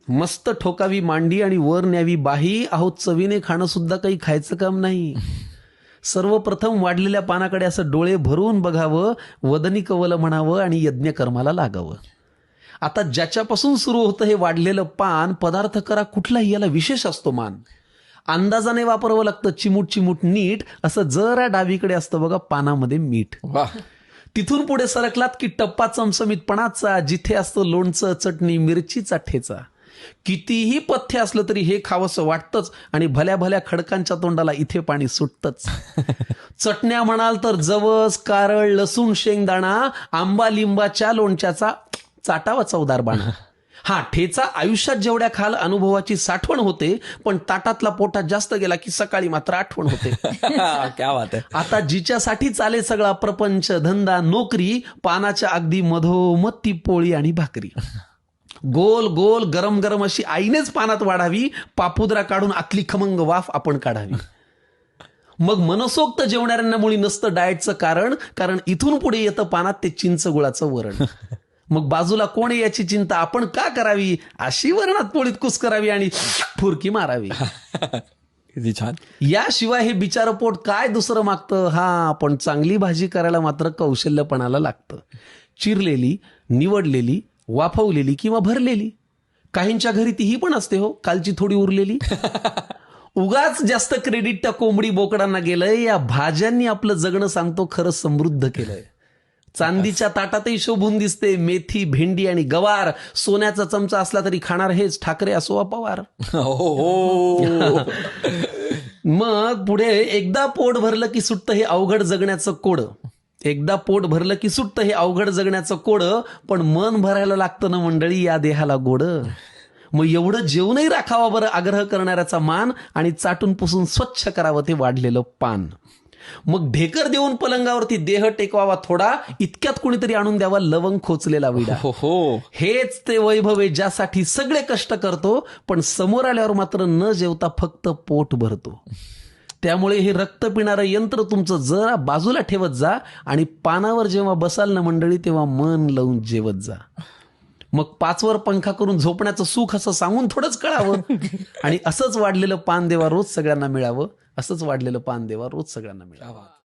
मस्त ठोकावी मांडी आणि वर न्यावी बाही, अहो चवीने खाणं सुद्धा काही खायचं काम नाही. सर्वप्रथम वाढलेल्या पानाकडे असं डोळे भरून बघावं, वदनी कवल म्हणावं आणि यज्ञकर्माला लागावं. आता ज्याच्यापासून सुरू होतं हे वाढलेलं पान, पदार्थ करा कुठलाही, याला विशेष असतो मान. अंदाजाने वापरावं लागतं, चिमूट चिमूट नीट. असं जरा डावीकडे असतं बघा पानामध्ये मीठ. तिथून पुढे सरकलात की टप्पा चमचमीतपणाचा, जिथे असतं लोणचं, चटणी, मिरचीचा ठेचा. कितीही पथ्य असलं तरी हे खावंसं वाटतंच आणि भल्या भल्या खडकांच्या तोंडाला इथे पाणी सुटतंच. चटण्या म्हणाल तर जवस, कारळ, लसूण, शेंगदाणा, आंबा लिंबाच्या लोणच्याचा चाटावा चवदार बाणा. हा ठेचा आयुष्यात जेवढ्या खाल अनुभवाची साठवण होते, पण ताटातला पोटात जास्त गेला की सकाळी मात्र आठवण होते. क्या बात आहे. आता जिच्यासाठी चाले सगळा प्रपंच, धंदा, नोकरी, पानाच्या अगदी मधोमध ती पोळी आणि भाकरी. गोल गोल गरम गरम अशी आईनेच पानात वाढावी, पापुद्रा काढून आतली खमंग वाफ आपण काढावी. मग मनसोक्त जेवणाऱ्यांना मुळी नसतं डाएटचं कारण इथून पुढे येतं पानात ते चिंच गुळाचं वरण. मग बाजूला कोण आहे याची चिंता आपण का करावी, अशी वरणात पोळीत कुस करावी आणि फुरकी मारावी. किती छान. याशिवाय हे बिचारं पोट काय दुसरं मागतं. हा पण चांगली भाजी करायला मात्र कौशल्यपणाला लागतं. चिरलेली, निवडलेली, वाफवलेली किंवा भरलेली. काहींच्या घरी तीही पण असते हो, कालची थोडी उरलेली. उगाच जास्त क्रेडिट त्या कोंबडी बोकडांना गेलंय. या भाज्यांनी आपलं जगणं सांगतो खरं समृद्ध केलंय. चांदीच्या ताटातही शोभून दिसते मेथी, भेंडी आणि गवार. सोन्याचा चमचा असला तरी खाणार हेच, ठाकरे असो वा पवार. मग पुढे एकदा पोट भरलं की सुटतं हे अवघड जगण्याचं कोड. एकदा पोट भरलं की सुटतं हे अवघड जगण्याचं कोड. पण मन भरायला लागतं ना मंडळी या देहाला गोड. मग एवढं जेवणही राखावा बरं आग्रह करणाऱ्याचा मान, आणि चाटून पुसून स्वच्छ करावं ते वाढलेलं पान. मग ढेकर देऊन पलंगावरती देह टेकवावा थोडा, इतक्यात कुणीतरी आणून द्यावा लवंग खोचलेला विडा. हेच ते वैभव आहे ज्यासाठी सगळे कष्ट करतो, पण समोर आल्यावर मात्र न जेवता फक्त पोट भरतो. त्यामुळे हे रक्त पिणारं यंत्र तुमचं जरा बाजूला ठेवत जा आणि पानावर जेव्हा बसाल ना मंडळी तेव्हा मन लावून जेवत जा. मग 5वर पंखा करून झोपण्याचं सुख असं सांगून थोडंच कळावं. आणि असंच वाढलेलं पान देवा रोज सगळ्यांना मिळावं. असंच वाढलेलं पान देवा रोज सगळ्यांना मिळावं.